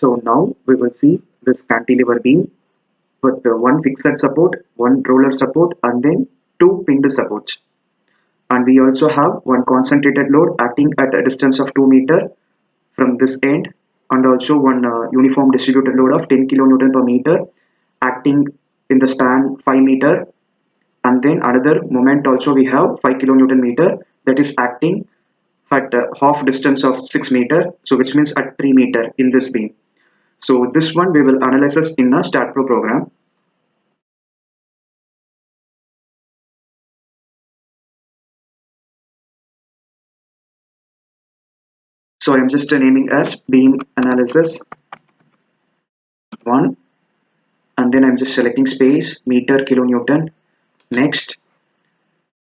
So now we will see this cantilever beam with one fixed support, one roller support, and then two pinned supports. And we also have one concentrated load acting at a distance of 2 meter from this end, and also one uniform distributed load of 10 kilonewton per meter acting in the span 5 meter, and then another moment also we have 5 kilonewton meter that is acting at half distance of 6 meter, so which means at 3 meter in this beam. So this one we will analyze this in a StatPro program. So I'm just naming as beam analysis 1, and then I'm just selecting space meter kilonewton. Next,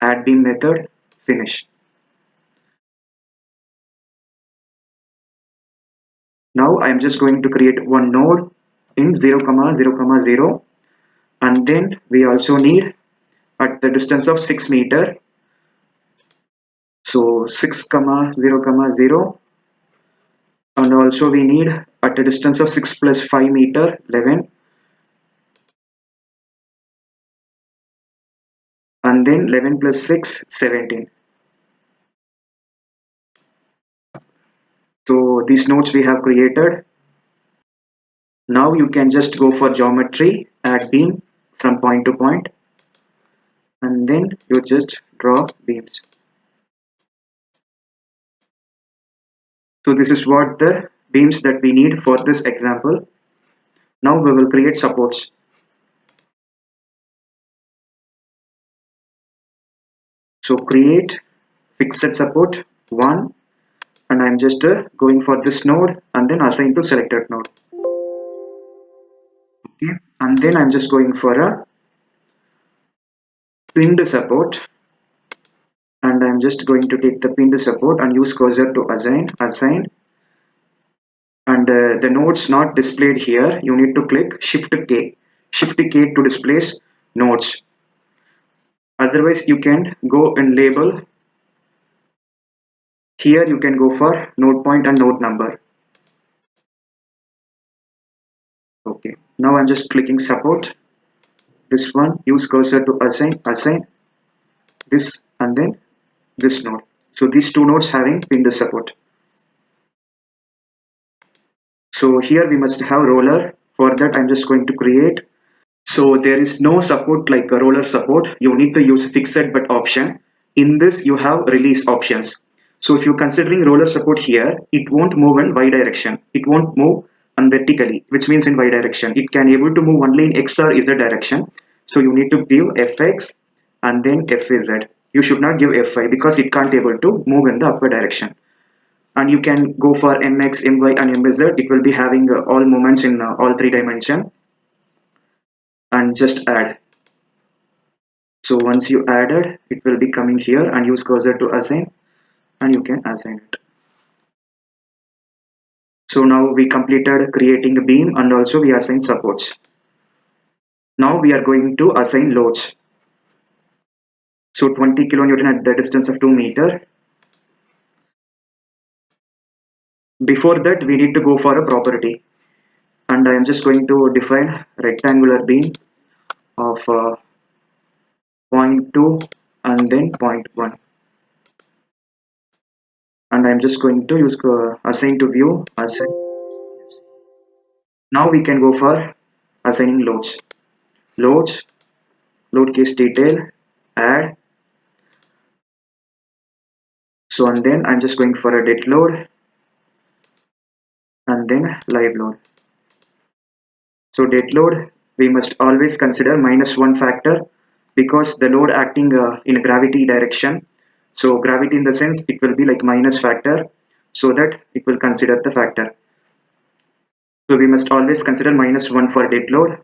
add beam method, finish. Now I'm just going to create one node in 0, 0, 0, and then we also need at the distance of 6 meter. So 6, 0, 0, and also we need at a distance of 6 plus 5 meter 11, and then 11 plus 6 17. So these nodes we have created. Now you can just go for geometry, add beam from point to point, and then you just draw beams. So this is what the beams that we need for this example. Now we will create supports. So create fixed support 1, and I'm just going for this node and then assign to selected node. Okay, and then I'm just going for a pinned support, and I'm just going to take the pinned support and use cursor to assign, and the nodes not displayed here, you need to click shift K to displace nodes. Otherwise you can go and label. Here you can go for node point and node number. Okay, now I'm just clicking support, this one, use cursor to assign this, and then this node. So these two nodes having pinned support. So here we must have roller. For that I'm just going to create. So there is no support like a roller support. You need to use fixed but option. In this you have release options. So if you're considering roller support here, it won't move in y direction. It won't move on vertically, which means in y direction. It can able to move only in x or z direction. So you need to give fx and then fz. You should not give fy because it can't able to move in the upward direction. And you can go for mx, my, and mz. It will be having all moments in all three dimension, and just add. So once you added, it will be coming here, and use cursor to assign, and you can assign it. So now we completed creating a beam, and also we assign supports. Now we are going to assign loads. So 20 kilonewton at the distance of 2 meter. Before that we need to go for a property, and I am just going to define rectangular beam of 0.2 and then 0.1, and I'm just going to use assign to view assign. Now we can go for assigning loads load case detail, add. So and then I'm just going for a dead load and then live load. So dead load we must always consider -1 factor because the load acting in gravity direction. So gravity in the sense it will be like minus factor, so that it will consider the factor. So we must always consider -1 for dead load.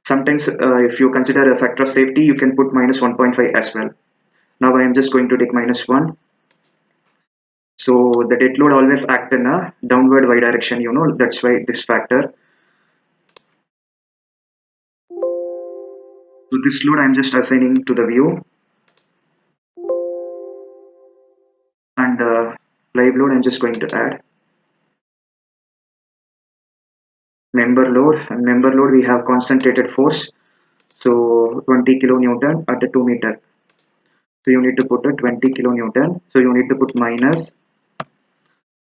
Sometimes if you consider a factor of safety, you can put -1.5 as well. Now I am just going to take -1. So the dead load always act in a downward y direction, that's why this factor. So this load I'm just assigning to the view, and live load I'm just going to add. member load we have concentrated force, so 20 kilonewton at a 2 meter. So you need to put a 20 kilonewton, so you need to put minus,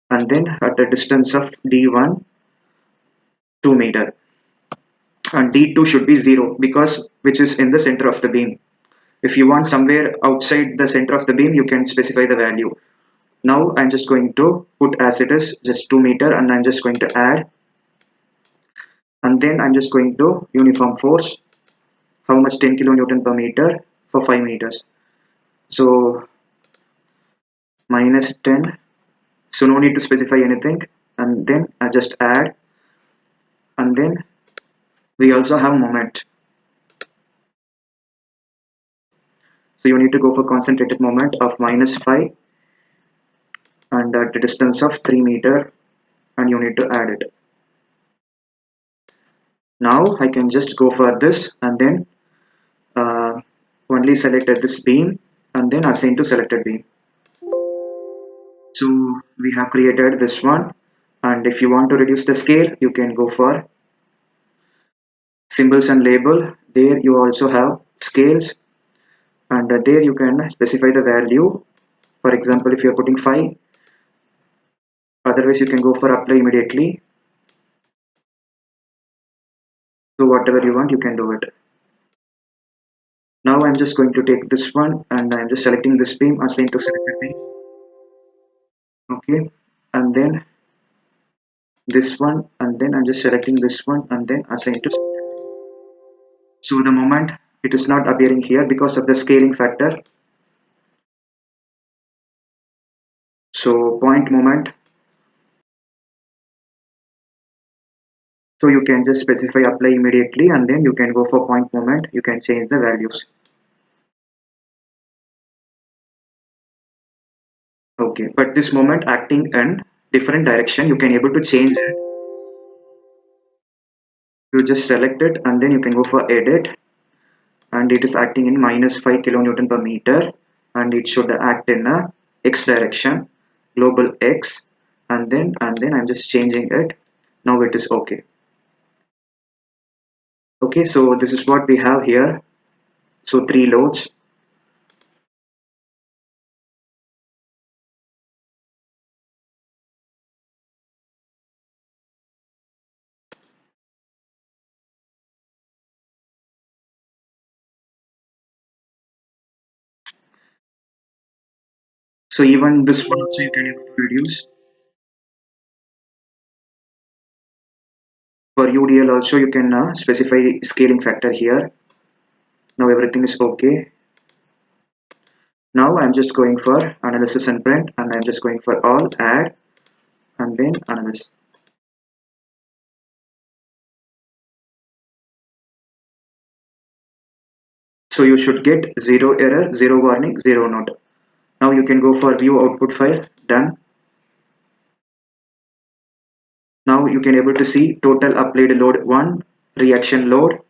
and then at a distance of d1 2 meter, and d2 should be 0 because which is in the center of the beam. If you want somewhere outside the center of the beam, you can specify the value. Now I'm just going to put as it is, just 2 meter, and I'm just going to add, and then I'm just going to uniform force, how much, 10 kilonewton per meter for 5 meters. So minus 10, so no need to specify anything, and then I just add, and then we also have moment. So you need to go for concentrated moment of minus 5 and at the distance of 3 meter, and you need to add it. Now I can just go for this, and then only selected this beam, and then assign to selected beam. So we have created this one, and if you want to reduce the scale, you can go for symbols and label. There you also have scales, and there you can specify the value. For example, if you're putting 5, otherwise you can go for apply immediately. So whatever you want, you can do it. Now I'm just going to take this one, and I'm just selecting this beam, assign to selected beam. Okay, and then this one, and then I'm just selecting this one, and then assign to. So the moment it is not appearing here because of the scaling factor. So point moment. So you can just specify apply immediately, and then you can go for point moment. You can change the values. Okay, but this moment acting in different direction, you can able to change it. You just select it, and then you can go for edit, and it is acting in minus 5 kilonewton per meter, and it should act in a x direction, global x, and then I'm just changing it. Now it is okay. Okay, so this is what we have here. So 3 loads. So even this one also you can able to reduce. For UDL also you can specify scaling factor here. Now everything is okay. Now I'm just going for analysis and print, and I'm just going for all, add, and then analyze. So you should get 0 error, 0 warning, 0 note. Now you can go for view output file, done. Now you can able to see total applied load 1, reaction load.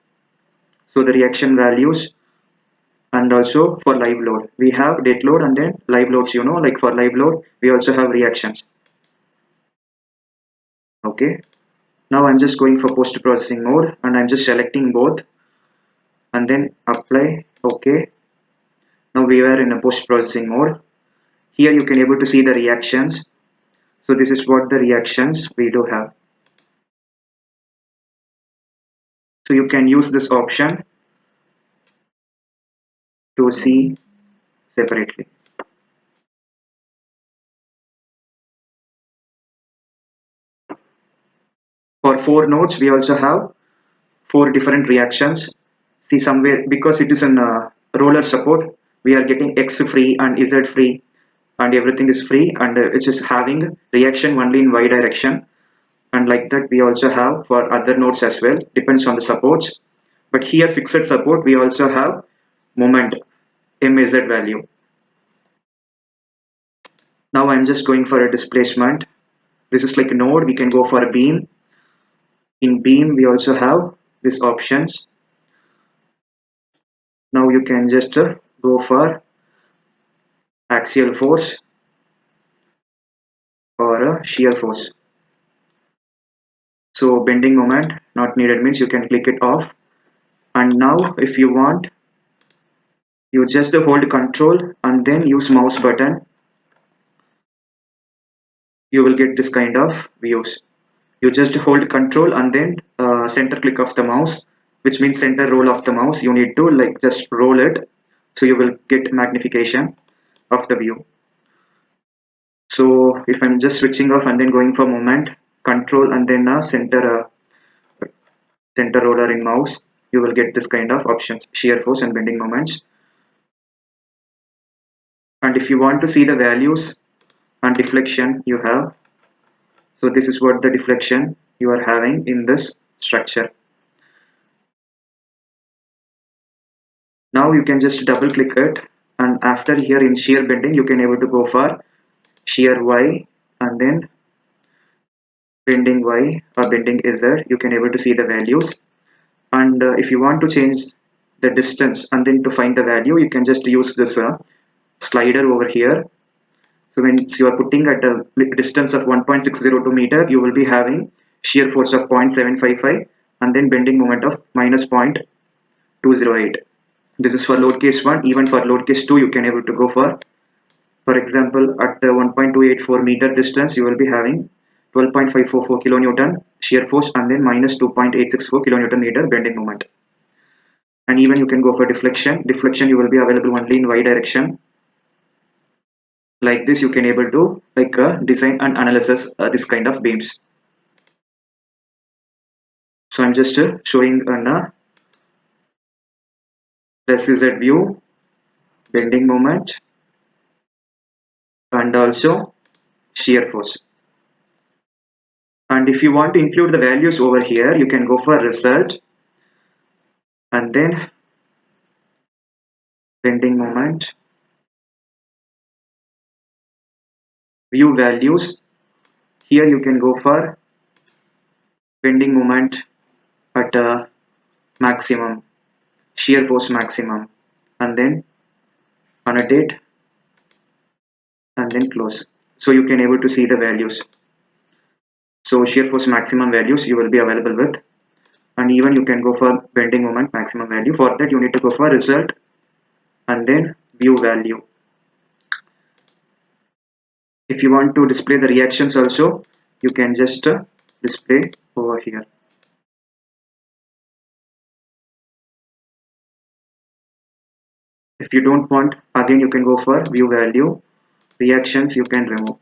So the reaction values, and also for live load. We have dead load and then live loads, like for live load, we also have reactions. Okay. Now I'm just going for post processing mode, and I'm just selecting both, and then apply. Okay. Now we are in a post processing mode. Here you can able to see the reactions. So this is what the reactions we do have. So you can use this option to see separately. For 4 nodes, we also have 4 different reactions. See somewhere, because it is an roller support, we are getting X free and Z free, and everything is free, and which is having reaction only in Y direction. And like that we also have for other nodes as well, depends on the supports. But here fixed support, we also have moment MZ value. Now I'm just going for a displacement. This is like a node, we can go for a beam. In beam we also have these options. Now you can just go for axial force or a shear force. So bending moment not needed means you can click it off. And now if you want, you just hold control and then use mouse button. You will get this kind of views. You just hold control and then center click of the mouse, which means center roll of the mouse. You need to like just roll it, so you will get magnification of the view. So if I'm just switching off and then going for moment, control and then center roller in mouse, you will get this kind of options: shear force and bending moments. And if you want to see the values and deflection you have, so this is what the deflection you are having in this structure. Now you can just double click it, and after here in shear bending you can able to go for shear Y and then bending Y or bending Z. You can able to see the values. And if you want to change the distance and then to find the value, you can just use this slider over here. So when you are putting at a distance of 1.602 meter, you will be having shear force of 0.755 and then bending moment of minus 0.208. This is for load case 1. Even for load case 2 you can able to go for example at 1.284 meter distance you will be having 12.544 kilonewton shear force and then minus 2.864 kilonewton meter bending moment. And even you can go for deflection you will be available only in y direction. Like this you can able to like design and analysis this kind of beams. So I'm just showing an Z view, bending moment and also shear force. And if you want to include the values over here, you can go for result and then bending moment, view values. Here you can go for bending moment at maximum, shear force maximum, and then annotate and then close. So you can able to see the values. So shear force maximum values you will be available with, and even you can go for bending moment maximum value. For that you need to go for result and then view value. If you want to display the reactions also, you can just display over here. If you don't want, again you can go for view value, reactions you can remove.